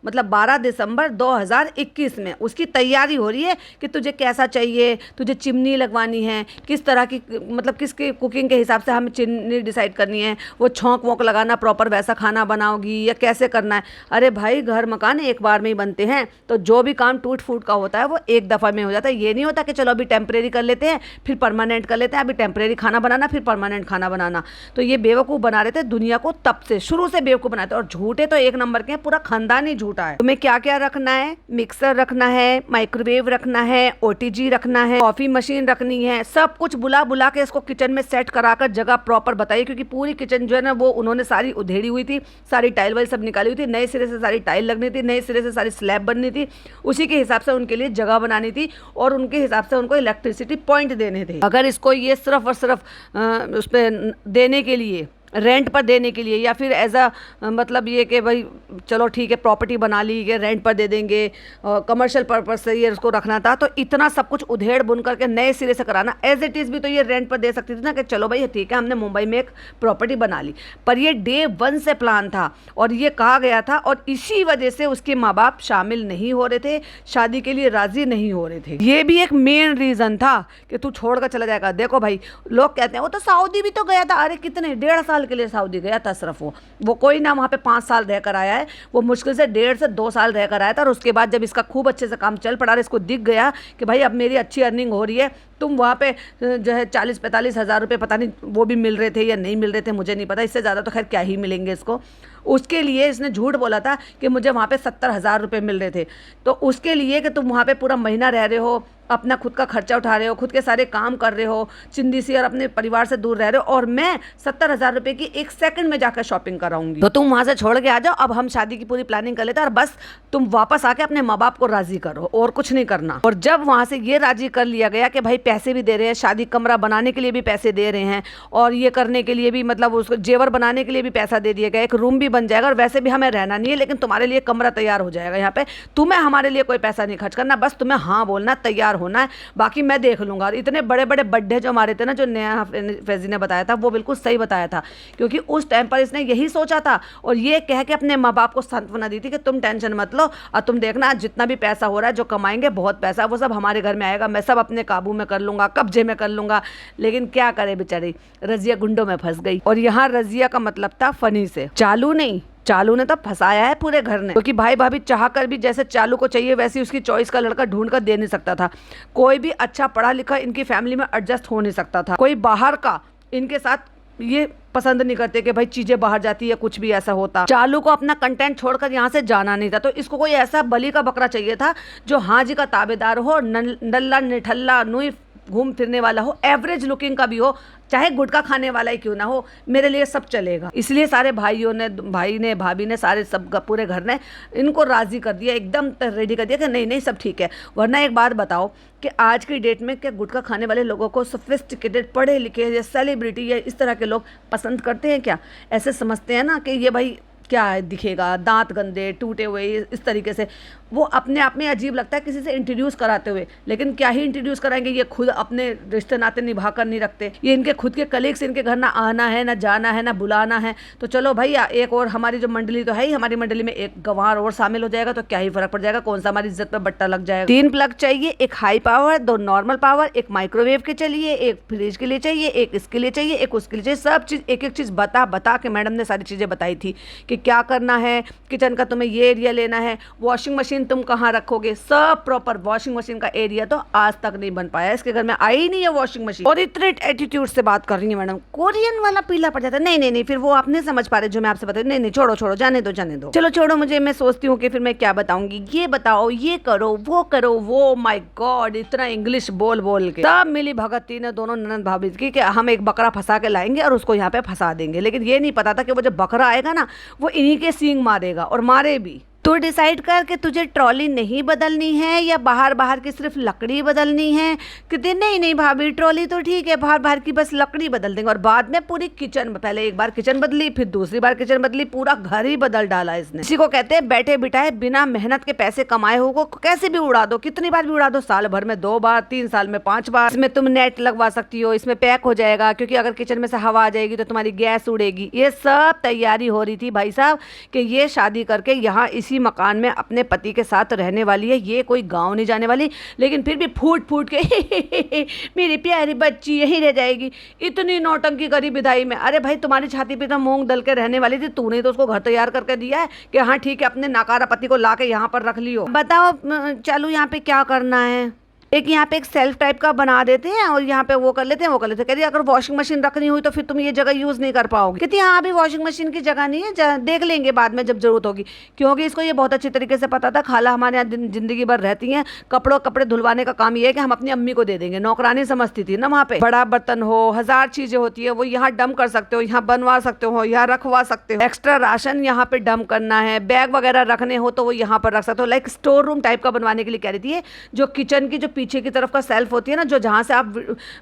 12 दिसंबर 2021 में। उसकी तैयारी हो रही है कि तुझे कैसा चाहिए, तुझे चिमनी लगवानी है, किस तरह की, मतलब किसकी कुकिंग के हिसाब से हमें चिमनी डिसाइड करनी है, वो छौंक वोंक लगाना, प्रॉपर वैसा खाना बनाओगी या कैसे करना है। अरे भाई, घर मकान एक बार में ही बनते हैं, तो जो भी काम टूट फूट का होता है वो एक दफ़ा में हो जाता है। ये नहीं होता कि चलो अभी टेम्परेरी कर लेते हैं फिर परमानेंट कर लेते हैं, अभी टेम्परेरी खाना बनाना फिर परमानेंट खाना बनाना। तो ये बेवकूफ़ बना रहे थे दुनिया को, तब से शुरू से बेवकूफ़ बनाते। और झूठे तो एक नंबर के हैं, पूरा खानदान ही झूठा है। तुम्हें क्या क्या रखना है? मिक्सर रखना है, माइक्रोवेव रखना है, OTG रखना है, कॉफी मशीन रखनी है, सब कुछ बुला बुला के इसको किचन में सेट कराकर जगह प्रॉपर बताइए। क्योंकि पूरी किचन जो है ना वो उन्होंने सारी उधेड़ी हुई थी, सारी टाइल वाइल सब निकाली हुई थी, नए सिरे से सारी टाइल लगनी थी, नए सिरे से सारी स्लैब बननी थी, उसी के हिसाब से उनके लिए जगह बनानी थी और उनके हिसाब से उनको इलेक्ट्रिसिटी पॉइंट देने थे। अगर इसको ये सिर्फ और सिर्फ उस पर देने के लिए रेंट पर देने के लिए, या फिर एज अ मतलब ये कि भाई चलो ठीक है प्रॉपर्टी बना ली कि रेंट पर दे देंगे, कमर्शियल पर्पज से ये उसको रखना था, तो इतना सब कुछ उधेड़ बुन करके नए सिरे से कराना। एज इट इज़ भी तो ये रेंट पर दे सकती थी ना कि चलो भाई ठीक है हमने मुंबई में एक प्रॉपर्टी बना ली, पर ये डे 1 से प्लान था और ये कहा गया था, और इसी वजह से उसके माँ बाप शामिल नहीं हो रहे थे, शादी के लिए राजी नहीं हो रहे थे। ये भी एक मेन रीज़न था कि तू छोड़कर चला जाएगा। देखो भाई लोग कहते हैं वो तो सऊदी भी तो गया था, अरे कितने 1.5 साल के लिए सऊदी गया था सिर्फ, वो कोई ना वहाँ पे 5 साल रहकर आया है, वो मुश्किल से 1.5 से 2 साल रहकर आया था, और उसके बाद जब इसका खूब अच्छे से काम चल पड़ा और इसको दिख गया कि भाई अब मेरी अच्छी अर्निंग हो रही है, तुम वहाँ पे जो है 40-45 हज़ार रुपये पता नहीं वो भी मिल रहे थे या नहीं मिल रहे थे, मुझे नहीं पता, इससे ज़्यादा तो खैर क्या ही मिलेंगे इसको। उसके लिए इसने झूठ बोला था कि मुझे वहाँ पे 70,000 रुपये मिल रहे थे, तो उसके लिए कि तुम वहाँ पे पूरा महीना रह रहे हो, अपना खुद का खर्चा उठा रहे हो, खुद के सारे काम कर रहे हो, चिंदी सी और अपने परिवार से दूर रह रहे हो, और मैं 70,000 रुपये की 1 सेकंड में जाकर शॉपिंग कराऊंगी, तो तुम वहाँ से छोड़ के आ जाओ, अब हम शादी की पूरी प्लानिंग कर लेते हैं और बस तुम वापस आके अपने माँ बाप को राजी करो और कुछ नहीं करना। और जब वहाँ से ये राजी कर लिया गया कि भाई पैसे भी दे रहे हैं, शादी कमरा बनाने के लिए भी पैसे दे रहे हैं, और ये करने के लिए भी मतलब उसको जेवर बनाने के लिए भी पैसा दे दिया गया, एक रूम भी बन जाएगा, और वैसे भी हमें रहना नहीं है लेकिन तुम्हारे लिए कमरा तैयार हो जाएगा यहाँ पे, तुम्हें हमारे लिए कोई पैसा नहीं खर्च करना, बस तुम्हें हाँ बोलना, तैयार होना है, बाकी मैं देख लूँगा। और इतने बड़े बड़े बड्ढे जो हमारे थे ना, जो नेहा फैजी ने बताया था वो बिल्कुल सही बताया था, क्योंकि उस टाइम पर इसने यही सोचा था और ये कह के अपने माँ बाप को सांत्वना दी थी कि तुम टेंशन मत लो, और तुम देखना जितना भी पैसा हो रहा है, जो कमाएंगे बहुत पैसा, वो सब हमारे घर में आएगा, मैं सब अपने काबू में कर लूँगा, कब्जे में कर लूँगा। लेकिन क्या करे बेचारी, रजिया गुंडों में फंस गई। और यहाँ रजिया का मतलब था फनी से, चालू नहीं, चालू ने तो फंसाया है पूरे घर ने, क्योंकि भाई भाभी चाह कर भी जैसे चालू को चाहिए वैसे उसकी चॉइस का लड़का ढूंढ कर दे नहीं सकता था, कोई भी अच्छा पढ़ा लिखा इनकी फैमिली में एडजस्ट हो नहीं सकता था, कोई बाहर का इनके साथ ये पसंद नहीं करते कि भाई चीजें बाहर जाती है, कुछ भी ऐसा होता। चालू को अपना कंटेंट छोड़कर यहाँ से जाना नहीं था, तो इसको कोई ऐसा बलि का बकरा चाहिए था जो हाँ जी का ताबेदार हो, नल्ला निठल्ला नुई घूम फिरने वाला हो, एवरेज लुकिंग का भी हो, चाहे गुटखा खाने वाला ही क्यों ना हो, मेरे लिए सब चलेगा। इसलिए सारे भाइयों ने, भाई ने, भाभी ने, सारे सब पूरे घर ने इनको राजी कर दिया, एकदम रेडी कर दिया कि नहीं नहीं सब ठीक है। वरना एक बात बताओ कि आज की डेट में क्या गुटखा खाने वाले लोगों को सोफिस्टिकेटेड पढ़े लिखे या सेलिब्रिटी या इस तरह के लोग पसंद करते हैं क्या? ऐसे समझते हैं ना कि ये भाई क्या है, दिखेगा, दांत गंदे टूटे हुए, इस तरीके से वो अपने आप में अजीब लगता है किसी से इंट्रोड्यूस कराते हुए, लेकिन क्या ही इंट्रोड्यूस कराएंगे, ये खुद अपने रिश्ते नाते निभा कर नहीं रखते। ये इनके खुद के कलीग्स इनके घर ना आना है, ना जाना है, ना बुलाना है, तो चलो भैया एक और हमारी जो मंडली तो है ही, हमारी मंडली में एक गंवार और शामिल हो जाएगा तो क्या ही फर्क पड़ जाएगा, कौन सा हमारी इज्जत पर बट्टा लग जाएगा। 3 प्लग चाहिए, एक हाई पावर, 2 नॉर्मल पावर, एक माइक्रोवेव के चाहिए, एक फ्रिज के लिए चाहिए, एक इसके लिए चाहिए, एक उसके लिए चाहिए, सब चीज़ एक एक चीज़ बता के मैडम ने सारी चीज़ें बताई थी कि क्या करना है, किचन का तुम्हें ये एरिया लेना है, वॉशिंग मशीन तुम कहाँ रखोगे, सब प्रॉपर। वॉशिंग मशीन का एरिया तो आज तक नहीं बन पाया, इसके घर में आई नहीं है वॉशिंग मशीन, और इतने एटीट्यूड से बात कर रही है मैडम, कोरियन वाला पीला पड़ जाता है। नहीं नहीं नहीं, फिर वो आप नहीं समझ पा रहे जो मैं आपसे बता रही हूँ, नहीं नहीं छोड़ो छोड़ो, जाने दो जाने दो, चलो छोड़ो मुझे, मैं सोचती हूँ कि फिर मैं क्या बताऊंगी, ये बताओ, ये करो, वो माय गॉड, इतना इंग्लिश बोल बोल के सब मिली भगत थी ने दोनों ननद भाभी की कि हम एक बकरा फंसा के लाएंगे और उसको यहाँ पे फंसा देंगे, लेकिन ये नहीं पता था कि वो जब बकरा आएगा ना वो इन्हीं के सींग मारेगा, और मारे भी। तो डिसाइड कर कि तुझे ट्रॉली नहीं बदलनी है या बाहर की सिर्फ लकड़ी बदलनी है। कहते नहीं नहीं भाभी ट्रॉली तो ठीक है, बाहर की बस लकड़ी बदल देंगे, और बाद में पूरी किचन, पहले एक बार किचन बदली, फिर दूसरी बार किचन बदली, पूरा घर ही बदल डाला इसने। इसी को कहते हैं बैठे बिठाए बिना मेहनत के पैसे कमाए हो को कैसे भी उड़ा दो, कितनी बार भी उड़ा दो, साल भर में 2 बार, 3 साल में 5 बार। इसमें तुम नेट लगवा सकती हो, इसमें पैक हो जाएगा, क्योंकि अगर किचन में से हवा आ जाएगी तो तुम्हारी गैस उड़ेगी। ये सब तैयारी हो रही थी भाई साहब कि ये शादी करके यहाँ इसी मकान में अपने पति के साथ रहने वाली है, ये कोई गांव नहीं जाने वाली, लेकिन फिर भी फूट फूट के मेरी प्यारी बच्ची यहीं रह जाएगी। इतनी नौटंकी करी विदाई में। अरे भाई तुम्हारी छाती पे तो मूंग दल के रहने वाली थी, तूने तो उसको घर तैयार करके दिया है कि हाँ ठीक है अपने नाकारा पति को ला के यहाँ पर रख लियो। बताओ चालू यहाँ पे क्या करना है, एक यहाँ पे एक सेल्फ टाइप का बना देते हैं और यहाँ पे वो कर लेते हैं। कह रही अगर वॉशिंग मशीन रखनी हुई तो फिर तुम ये जगह यूज़ नहीं कर पाओगे। कहती हाँ अभी वॉशिंग मशीन की जगह नहीं है, देख लेंगे बाद में जब जरूरत होगी, क्योंकि इसको ये बहुत अच्छी तरीके से पता था खाला हमारे यहाँ जिंदगी भर रहती हैं, कपड़े धुलवाने का काम ये है कि हम अपनी अम्मी को दे देंगे, नौकरानी समझती थी ना। वहाँ पे बड़ा बर्तन हो, 1000 चीजें होती है, वो यहाँ डंप कर सकते हो, यहाँ बनवा सकते हो, यहाँ रखवा सकते हो। एक्स्ट्रा राशन यहाँ पे डंप करना है, बैग वगैरह रखने हो तो वो यहाँ पर रख सकते हो। लाइक स्टोर रूम टाइप का बनवाने के लिए कह रही थी, जो किचन की जो पीछे की तरफ का सेल्फ होती है ना, जो जहाँ से आप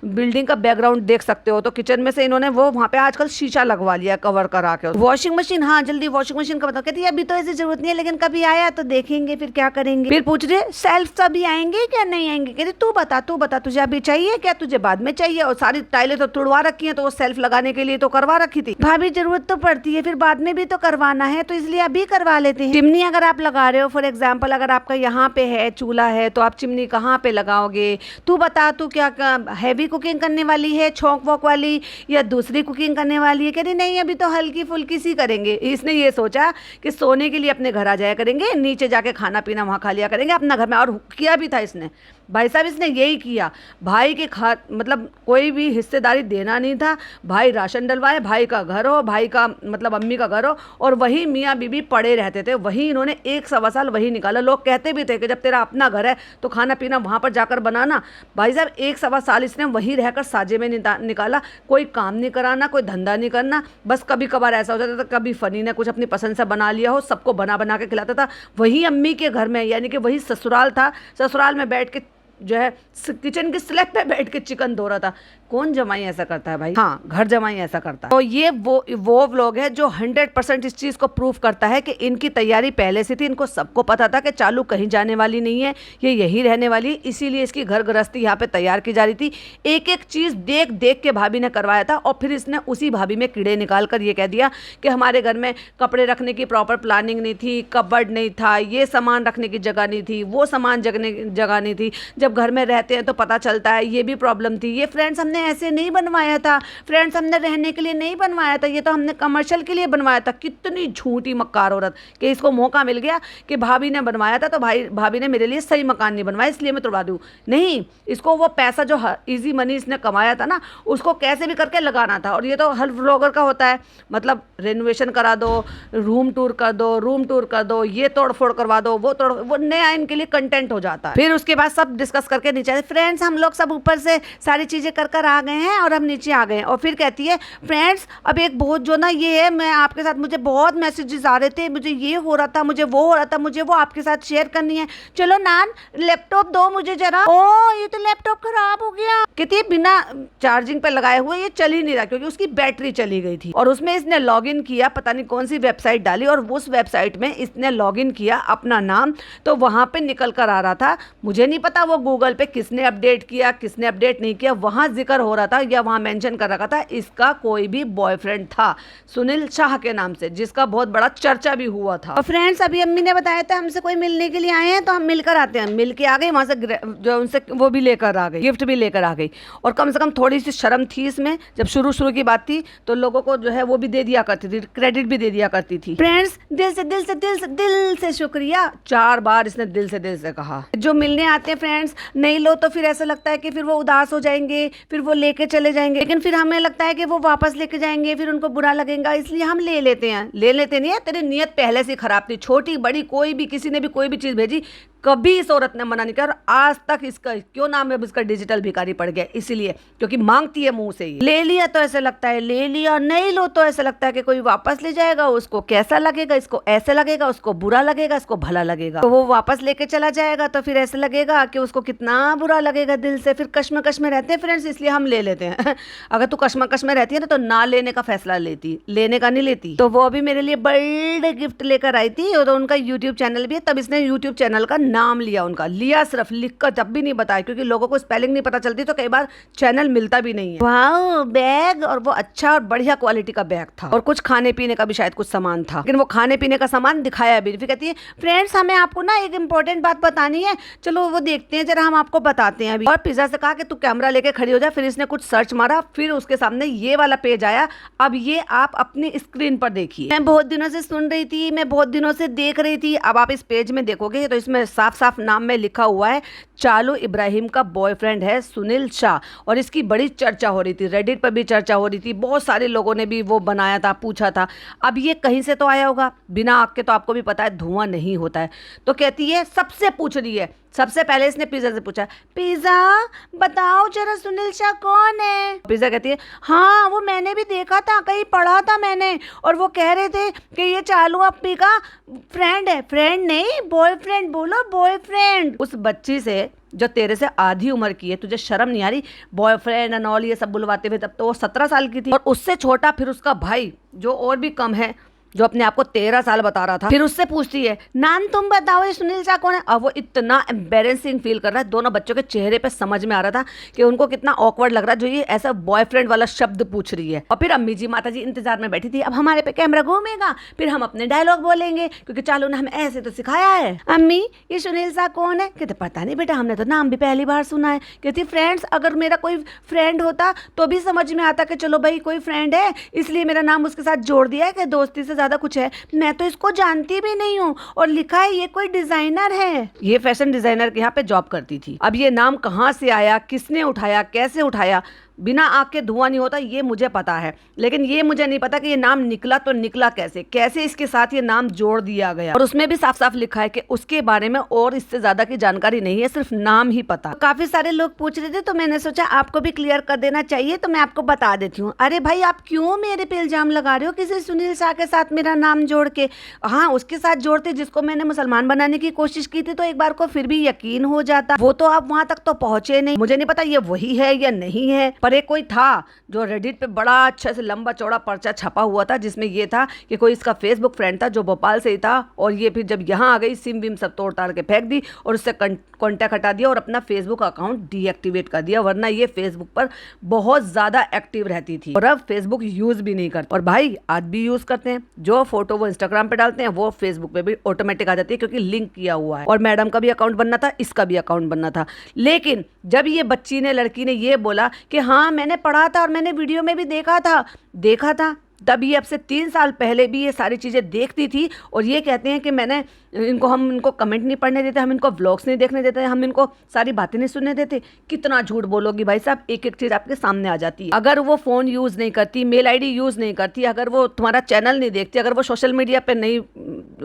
बिल्डिंग का बैकग्राउंड देख सकते हो, तो किचन में से इन्होंने वो वहाँ पे आजकल शीशा लगवा लिया कवर करा के। वॉशिंग मशीन, हाँ जल्दी वॉशिंग मशीन का बताओ। कहती है अभी तो ऐसी जरूरत नहीं है, लेकिन कभी आया तो देखेंगे, फिर क्या करेंगे। फिर पूछ रहे सेल्फ अभी आएंगे क्या नहीं आएंगे। कहती तू बता तुझे अभी चाहिए क्या, तुझे बाद में चाहिए। और सारी टाइलें तो तुड़वा रखी हैं, तो वो सेल्फ लगाने के लिए तो करवा रखी थी। भाभी जरूरत तो पड़ती है, फिर बाद में भी तो करवाना है, तो इसलिए अभी करवा लेते हैं। चिमनी अगर आप लगा रहे हो, फॉर एग्जाम्पल अगर आपका यहाँ पे है चूल्हा है, तो आप चिमनी कहाँ पे लगाओगे। तू बता, तू क्या हैवी कुकिंग करने वाली है, छौंक वोंक वाली, या दूसरी कुकिंग करने वाली है। कह रही नहीं अभी तो हल्की फुल्की सी करेंगे। इसने ये सोचा कि सोने के लिए अपने घर आ जाया करेंगे, नीचे जाके खाना पीना वहाँ खा लिया करेंगे अपना घर में। और किया भी था इसने, भाई साहब इसने यही किया। भाई के मतलब कोई भी हिस्सेदारी देना नहीं था। भाई राशन डलवाए, भाई का घर हो, भाई का मतलब अम्मी का घर हो, और वही मियाँ बीबी पड़े रहते थे। वही इन्होंने 1 सवा साल वही निकाला। लोग कहते भी थे कि जब तेरा अपना घर है तो खाना पीना वहाँ पर जाकर बनाना। भाई साहब 1 सवा साल इसने वहीं रहकर साजे में निकाला। कोई काम नहीं कराना, कोई धंधा नहीं करना। बस कभी कभार ऐसा हो जाता था, कभी फनी ने कुछ अपनी पसंद से बना लिया हो, सबको बना बना के खिलाता था। वही अम्मी के घर में, यानी कि वही ससुराल था, ससुराल में बैठ के जो है किचन की स्लैब पे बैठ के चिकन धो रहा था। कौन जमाई ऐसा करता है भाई? हाँ, घर जमाई ऐसा करता है। तो ये वो व्लॉग है जो 100% इस चीज़ को प्रूव करता है कि इनकी तैयारी पहले से थी। इनको सबको पता था कि चालू कहीं जाने वाली नहीं है, ये यहीं रहने वाली, इसीलिए इसकी घर गृहस्थी यहाँ पे तैयार की जा रही थी। एक एक चीज़ देख देख के भाभी ने करवाया था, और फिर इसने उसी भाभी में कीड़े निकाल कर ये कह दिया कि हमारे घर में कपड़े रखने की प्रॉपर प्लानिंग नहीं थी, कबर्ड नहीं था, ये सामान रखने की जगह नहीं थी, वो सामान जगह नहीं थी। जब घर में रहते हैं तो पता चलता है ये भी प्रॉब्लम थी। ये फ्रेंड्स हमने ऐसे नहीं बनवाया था, फ्रेंड्स हमने रहने के लिए नहीं बनवाया था, ये तो हमने कमर्शियल के लिए बनवाया था। कितनी झूठी मक्कार औरत कि इसको मौका मिल गया कि भाभी ने बनवाया था तो भाभी ने मेरे लिए सही मकान नहीं बनवाया, इसलिए मैं तोड़वा दूँ। नहीं, इसको वो पैसा जो इजी मनी इसने कमाया था ना, उसको कैसे भी करके लगाना था। और ये तो हर व्लॉगर का होता है, मतलब रेनोवेशन करा दो, रूम टूर कर दो, ये तोड़ फोड़ करवा दो, वो नया इनके लिए कंटेंट हो जाता है। फिर उसके बाद सब डिस्कस करके नीचे फ्रेंड्स हम लोग सब ऊपर से सारी चीजें कर आ गए हैं और हम नीचे आ गए हैं। और फिर कहती है फ्रेंड्स अब एक बहुत जो ना ये है, मैं आपके साथ, मुझे बहुत मैसेजेस आ रहे थे, मुझे ये हो रहा था, मुझे वो हो रहा था, मुझे वो आपके साथ शेयर करनी है। चलो नान लैपटॉप दो मुझे जरा। ओ ये तो लैपटॉप खराब हो गया। कहती है बिना चार्जिंग पे लगाए हुए ये चल ही नहीं रहा, क्योंकि उसकी बैटरी चली गई थी। और उसमें इसने लॉग इन किया, पता नहीं कौन सी वेबसाइट डाली, और उस वेबसाइट में इसने लॉग इन किया अपना नाम, तो वहां पे निकल कर आ रहा था। मुझे नहीं पता वो गूगल पे किसने अपडेट किया, किसने अपडेट नहीं किया, वहां जिक्र हो रहा था या वहां मेंशन कर रखा था इसका कोई भी बॉयफ्रेंड था सुनील शाह के नाम से, जिसका बहुत बड़ा चर्चा भी हुआ था। और फ्रेंड्स अभी अम्मी ने बताया था हमसे कोई मिलने के लिए आए हैं, तो हम मिलकर आते हैं। मिल के आ गए वहां से, जो उनसे वो भी लेकर आ गई, गिफ्ट भी लेकर आ गई। और कम से कम थोड़ी सी शर्म थी इसमें, जब शुरू की बात थी तो लोगों को जो है वो भी दे दिया करती थी, क्रेडिट भी दे दिया करती थी। फ्रेंड्स दिल से शुक्रिया 4 बार इसने दिल से कहा। जो मिलने आते हैं फ्रेंड्स, नहीं लो तो फिर ऐसा लगता है कि फिर वो उदास हो जाएंगे, फिर वो लेके चले जाएंगे, लेकिन फिर हमें लगता है कि वो वापस लेके जाएंगे, फिर उनको बुरा लगेगा, इसलिए हम ले लेते हैं। ले लेते नहीं है, तेरी नियत पहले से खराब थी। छोटी बड़ी कोई भी, किसी ने भी कोई भी चीज भेजी, कभी इस औरत ने मना नहीं किया। और आज तक इसका क्यों नाम है, इसका डिजिटल भिखारी पड़ गया, इसलिए क्योंकि मांगती है मुंह से ही। ले लिया तो ऐसा लगता है ले लिया, नहीं लो तो ऐसा लगता है कि कोई वापस ले जाएगा, उसको कैसा लगेगा, इसको ऐसे लगेगा, उसको बुरा लगेगा, इसको भला लगेगा। तो वो वापस लेके चला जाएगा तो फिर ऐसा लगेगा कि उसको कितना बुरा लगेगा दिल से। फिर कश्मकश में रहते हैं फ्रेंड्स, इसलिए हम ले लेते हैं। अगर तू कश्मकश में रहती है ना तो ना लेने का फैसला लेती, लेने का नहीं लेती। तो वो अभी मेरे लिए बर्थडे गिफ्ट लेकर आई थी, और उनका यूट्यूब चैनल भी है, तब इसने यूट्यूब चैनल का नाम लिया उनका, लिया सिर्फ, लिख कर जब भी नहीं बताया, क्योंकि लोगों को स्पेलिंग नहीं पता चलती तो कई बार चैनल मिलता भी नहीं है। वाओ बैग, और वो अच्छा और बढ़िया क्वालिटी का बैग था, और कुछ खाने पीने का भी शायद कुछ सामान था, लेकिन वो खाने पीने का सामान दिखाया भी। फिर कहती है फ्रेंड्स हमें आपको ना एक इंपॉर्टेंट बात बतानी है, चलो वो देखते हैं जरा, हम आपको बताते हैं अभी। और पिज्जा से कहा कि तू कैमरा लेके खड़ी हो जा। फिर इसने कुछ सर्च मारा, फिर उसके सामने ये वाला पेज आया। अब ये आप अपनी स्क्रीन पर देखिए। मैं बहुत दिनों से सुन रही थी, मैं बहुत दिनों से देख रही थी। अब आप इस पेज में देखोगे तो इसमें साफ साफ नाम में लिखा हुआ है चालू इब्राहिम का बॉयफ्रेंड है सुनील शाह, और इसकी बड़ी चर्चा हो रही थी, रेडिट पर भी चर्चा हो रही थी, बहुत सारे लोगों ने भी वो बनाया था, पूछा था। अब ये कहीं से तो आया होगा, बिना आग के तो आपको भी पता है धुआं नहीं होता है। तो कहती है, सबसे पूछ रही है, सबसे पहले इसने पिज्जा से पूछा, पिज्जा बताओ जरा सुनील शाह कौन है। पिज्जा कहती है हाँ वो मैंने भी देखा था, कहीं पढ़ा था मैंने, और वो कह रहे थे कि ये चालू अप्पी का फ्रेंड है। फ्रेंड नहीं बॉयफ्रेंड, बोलो बॉयफ्रेंड। उस बच्ची से जो तेरे से आधी उम्र की है, तुझे शर्म नहीं आ रही? बॉयफ्रेंड एंड ऑल ये सब बुलवाते हुए, तब तो वो 17 साल की थी। और उससे छोटा फिर उसका भाई जो और भी कम है, जो अपने आप को 13 साल बता रहा था, फिर उससे पूछती है नान तुम बताओ ये सुनील शाह कौन है? अब वो इतना एम्बेरेसिंग फील कर रहा है, दोनों बच्चों के चेहरे पे समझ में आ रहा था कि उनको कितना ऑकवर्ड लग रहा है जो ये ऐसा बॉयफ्रेंड वाला शब्द पूछ रही है। और फिर अम्मी जी माता जी इंतजार में बैठी थी, अब हमारे पे कैमरा घूमेगा, फिर हम अपने डायलॉग बोलेंगे, क्योंकि चालू ने हमें ऐसे तो सिखाया है। अम्मी ये सुनील शाह कौन है? कहते पता नहीं बेटा, हमने तो नाम भी पहली बार सुना है। कहती फ्रेंड्स, अगर मेरा कोई फ्रेंड होता तो भी समझ में आता कि चलो भाई कोई फ्रेंड है, इसलिए मेरा नाम उसके साथ जोड़ दिया है कि दोस्ती से ज्यादा कुछ है। मैं तो इसको जानती भी नहीं हूँ, और लिखा है ये कोई डिजाइनर है। ये फैशन डिजाइनर के यहाँ पे जॉब करती थी। अब ये नाम कहाँ से आया, किसने उठाया, कैसे उठाया, बिना आग के धुआं नहीं होता, ये मुझे पता है, लेकिन ये मुझे नहीं पता कि ये नाम निकला तो निकला कैसे, कैसे इसके साथ ये नाम जोड़ दिया गया। और उसमें भी साफ साफ लिखा है कि उसके बारे में और इससे ज्यादा की जानकारी नहीं है, सिर्फ नाम ही पता। काफी सारे लोग पूछ रहे थे, तो मैंने सोचा आपको भी क्लियर कर देना चाहिए, तो मैं आपको बता देती हूँ। अरे भाई, आप क्यों मेरे पे इल्जाम लगा रहे हो किसी सुनील शाह के साथ मेरा नाम जोड़ के? हाँ, उसके साथ जोड़ते जिसको मैंने मुसलमान बनाने की कोशिश की थी, तो एक बार को फिर भी यकीन हो जाता। वो तो आप वहां तक तो पहुंचे नहीं। मुझे नहीं पता ये वही है या नहीं है, पर एक कोई था जो रेडिट पे बड़ा अच्छे से लंबा चौड़ा पर्चा छपा हुआ था, जिसमें ये था कि कोई इसका फेसबुक फ्रेंड था जो भोपाल से ही था, और ये फिर जब यहाँ आ गई सिम विम सब तोड़ ताड़ के फेंक दी और उससे कॉन्टैक्ट हटा दिया और अपना फेसबुक अकाउंट डीएक्टिवेट कर दिया, वरना ये फेसबुक पर बहुत ज्यादा एक्टिव रहती थी और अब फेसबुक यूज भी नहीं करती। और भाई आज भी यूज करते हैं, जो फोटो वो इंस्टाग्राम पे डालते हैं वो फेसबुक पे भी ऑटोमेटिक आ जाती है, क्योंकि लिंक किया हुआ है। और मैडम का भी अकाउंट बनना था, इसका भी अकाउंट बनना था। लेकिन जब ये बच्ची ने, लड़की ने ये बोला कि हाँ मैंने पढ़ा था और मैंने वीडियो में भी देखा था, तब ये अब से 3 साल पहले भी ये सारी चीज़ें देखती थी। और ये कहते हैं कि हम इनको कमेंट नहीं पढ़ने देते, हम इनको व्लॉग्स नहीं देखने देते, हम इनको सारी बातें नहीं सुनने देते। कितना झूठ बोलोगी भाई साहब, एक एक चीज़ आपके सामने आ जाती है। अगर वो फ़ोन यूज़ नहीं करती, मेल आईडी यूज़ नहीं करती, अगर वो तुम्हारा चैनल नहीं देखती, अगर वो सोशल मीडिया पे नहीं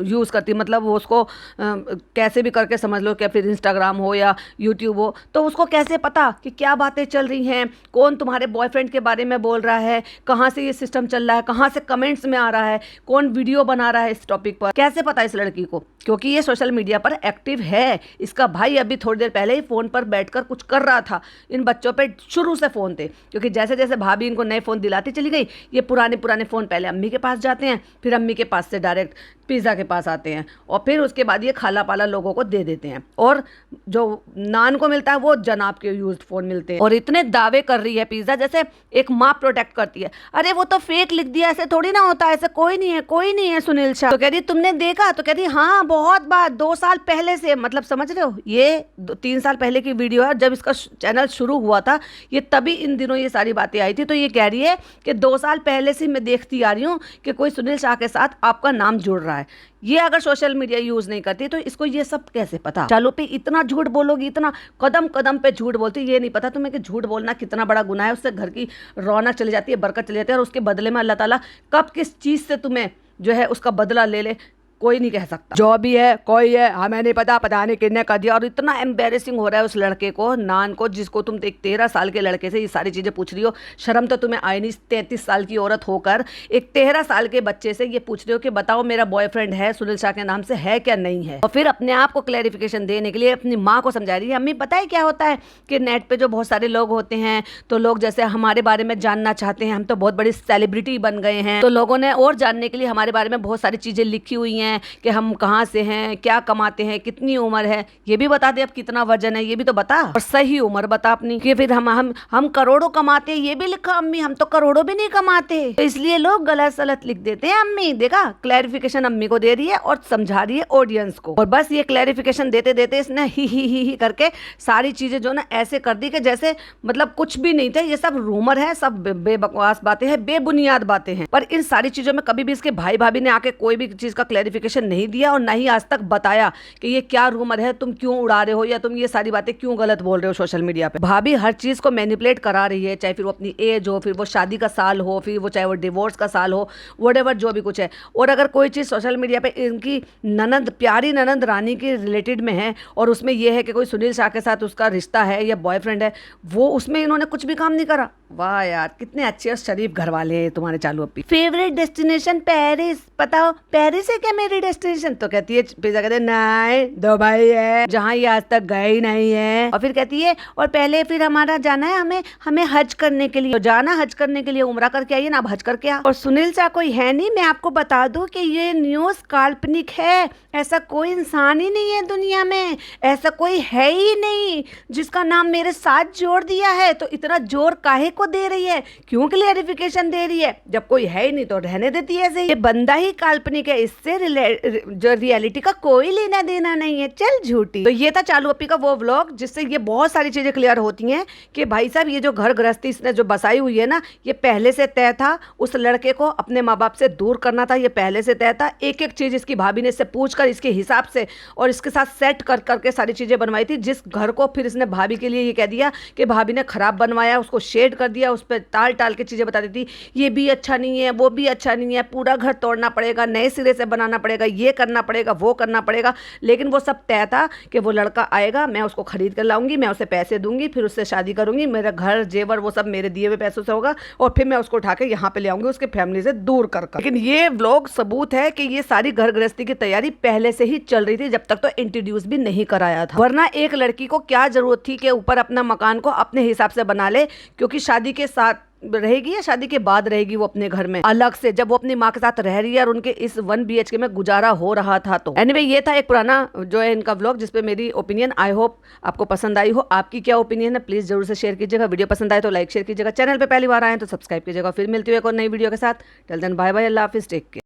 यूज़ करती, मतलब वो उसको कैसे भी करके समझ लो, क्या फिर इंस्टाग्राम हो या यूट्यूब हो, तो उसको कैसे पता कि क्या बातें चल रही हैं, कौन तुम्हारे बॉयफ्रेंड के बारे में बोल रहा है, कहाँ से ये सिस्टम चल रहा है, कहाँ से कमेंट्स में आ रहा है, कौन वीडियो बना रहा है इस टॉपिक पर, कैसे पता इस लड़की को? क्योंकि ये सोशल मीडिया पर एक्टिव है। इसका भाई अभी थोड़ी देर पहले ही फ़ोन पर बैठकर कुछ कर रहा था। इन बच्चों पे शुरू से फ़ोन थे, क्योंकि जैसे जैसे भाभी इनको नए फ़ोन दिलाती चली गई, ये पुराने फ़ोन पहले अम्मी के पास जाते हैं, फिर अम्मी के पास से डायरेक्ट पिज़्ज़ा के पास आते हैं, और फिर उसके बाद ये खाला पाला लोगों को दे देते हैं, और जो नान को मिलता है वो जनाब के यूज्ड फ़ोन मिलते हैं। और इतने दावे कर रही है पिज़्ज़ा जैसे एक माँ प्रोटेक्ट करती है। अरे वो तो फेक लिख दिया, ऐसे थोड़ी ना होता है, ऐसे कोई नहीं है सुनील शाह। तो कह रही तुमने देखा? तो कह रही हाँ बहुत बार, 2 साल पहले से, मतलब समझ रहे हो, ये 3 साल पहले की वीडियो है। जब इसका चैनल शुरू हुआ था ये तभी इन दिनों ये सारी बातें आई थी। तो ये कह रही है कि 2 साल पहले से मैं देखती आ रही हूँ कि कोई सुनील शाह के साथ आपका नाम जुड़ रहा है। ये अगर सोशल मीडिया यूज नहीं करती तो इसको ये सब कैसे पता? चालू पे इतना झूठ बोलोगी, इतना कदम कदम पे झूठ बोलती, ये नहीं पता तुम्हें कि झूठ बोलना कितना बड़ा गुनाह है। उससे घर की रौनक चली जाती है, बरकत चली जाती है, और उसके बदले में अल्लाह ताला कब किस चीज़ से तुम्हें जो है उसका बदला ले ले, कोई नहीं कह सकता। जो भी है कोई है, हमें नहीं पता, पता नहीं किसने कर दिया। और इतना एम्बेरेसिंग हो रहा है उस लड़के को, नान को, जिसको तुम एक 13 साल के लड़के से ये सारी चीज़ें पूछ रही हो। शर्म तो तुम्हें आई नहीं, 33 साल की औरत होकर एक 13 साल के बच्चे से ये पूछ रही हो कि बताओ मेरा बॉयफ्रेंड है सुनील शाह के नाम से, है क्या नहीं है? और फिर अपने आप को क्लैरिफिकेशन देने के लिए अपनी माँ को समझा रही है। अम्मी पता है क्या होता है कि नेट पे जो बहुत सारे लोग होते हैं, तो लोग जैसे हमारे बारे में जानना चाहते हैं, हम तो बहुत बड़ी सेलिब्रिटी बन गए हैं, तो लोगों ने और जानने के लिए हमारे बारे में बहुत सारी चीज़ें लिखी हुई हैं कि हम कहाँ से हैं, क्या कमाते हैं, कितनी उम्र है, ये भी बता दे, अब कितना वजन है ये भी तो बता, और सही उम्र बता अपनी। कि फिर हम करोड़ों कमाते हैं, ये भी लिखा अम्मी, हम तो करोड़ों भी नहीं कमाते, तो इसलिए लोग गलत सलत लिख देते हैं। अम्मी देखा, क्लैरिफिकेशन अम्मी को दे रही है और समझा रही है ऑडियंस को। और बस ये क्लैरिफिकेशन देते देते इसने ही करके सारी चीजें जो ना ऐसे कर दी कि जैसे मतलब कुछ भी नहीं थे, ये सब रूमर है, सब बेबकवास बातें हैं, बेबुनियाद बातें हैं। पर इन सारी चीजों में कभी भी इसके भाई भाभी ने आके कोई भी चीज का क्लैरिफिकेशन नहीं दिया, और ना ही आज तक बताया कि ये क्या रूमर है, तुम क्यों उड़ा रहे हो, या तुम ये सारी बातें क्यों गलत बोल रहे हो सोशल मीडिया पे। भाभी हर चीज को मैनिपुलेट करा रही है, चाहे फिर वो अपनी एज हो, फिर वो शादी का साल हो, फिर वो चाहे वो डिवोर्स का साल हो, व्हाटएवर जो भी कुछ है। और अगर कोई चीज़ सोशल मीडिया पे इनकी ननंद, प्यारी ननंद रानी के रिलेटेड में है, और उसमें यह है कि कोई सुनील शाह के साथ उसका रिश्ता है या बॉयफ्रेंड है, वो उसमें इन्होंने कुछ भी काम नहीं करा। वाह यार, कितने अच्छे और शरीफ घर वाले हैं तुम्हारे चालू अपी। फेवरेट डेस्टिनेशन पेरिस, बताओ पेरिस है क्या मेरी मेरी डेस्टिनेशन? तो कहती है पिज़्ज़ा, कहते नहीं दुबई है, जहाँ ये आज तक गई नहीं है। और फिर कहती है और पहले फिर हमारा जाना है हमें हज करने के लिए। तो जाना हज करने के लिए, उम्रा करके आइए ना, अब हज करके आ। और सुनील सा कोई है नहीं, मैं आपको बता दूं कि ये न्यूज़ काल्पनिक है, ऐसा कोई इंसान ही नहीं है दुनिया में, ऐसा कोई है ही नहीं जिसका नाम मेरे साथ जोड़ दिया है। तो इतना जोर काहे को दे रही है, क्यों क्लियरिफिकेशन दे रही है? जब कोई है ही नहीं तो रहने देती है ऐसे ही। ये बंदा ही काल्पनिक है, इससे जो रियलिटी का कोई लेना देना नहीं है, चल झूठी। तो ये था चालू अप्पी का वो व्लॉग, जिससे ये बहुत सारी चीजें क्लियर होती हैं कि भाई साहब ये जो घर गृहस्थी इसने जो बसाई हुई है ना, ये पहले से तय था। उस लड़के को अपने माँ बाप से दूर करना था, ये पहले से तय था। एक एक चीज इसकी भाभी ने इससे पूछ कर, इसके हिसाब से और इसके साथ सेट कर करके सारी चीजें बनवाई थी। जिस घर को फिर इसने भाभी के लिए ये कह दिया कि भाभी ने खराब बनवाया, उसको शेड कर दिया, उस पर टाल टाल के चीजें बता दी थी, ये भी अच्छा नहीं है, वो भी अच्छा नहीं है, पूरा घर तोड़ना पड़ेगा, नए सिरे से बनाना पड़ेगा, ये करना पड़ेगा, वो करना पड़ेगा। लेकिन वो सब तय था कि वो लड़का आएगा, मैं उसको खरीद कर लाऊंगी, मैं उसे पैसे दूंगी, फिर उससे शादी करूंगी, मेरा घर जेवर वो सब मेरे दिए हुए पैसों से होगा, और फिर मैं उसको उठा के यहाँ पे ले आऊंगी उसके फैमिली से दूर कर। लेकिन ये व्लॉग सबूत है कि ये सारी घर गृहस्थी की तैयारी पहले से ही चल रही थी, जब तक तो इंट्रोड्यूस भी नहीं कराया था। वरना एक लड़की को क्या जरूरत थी कि ऊपर अपना मकान को अपने हिसाब से बना ले, क्योंकि शादी के साथ रहेगी या शादी के बाद रहेगी वो अपने घर में अलग से, जब वो अपनी माँ के साथ रह रही है और उनके इस 1 BHK में गुजारा हो रहा था। तो एनीवे ये था एक पुराना जो है इनका व्लॉग, जिसपे मेरी ओपिनियन, आई होप आपको पसंद आई हो। आपकी क्या ओपिनियन है प्लीज जरूर से शेयर कीजिएगा। वीडियो पसंद आए तो लाइक शेयर कीजिएगा, चैनल पे पहली बार आए तो सब्सक्राइब कीजिएगा। फिर मिलती है एक और नई वीडियो के साथ। टिल देन बाय बाय, अल्लाह हाफिज, टेक केयर।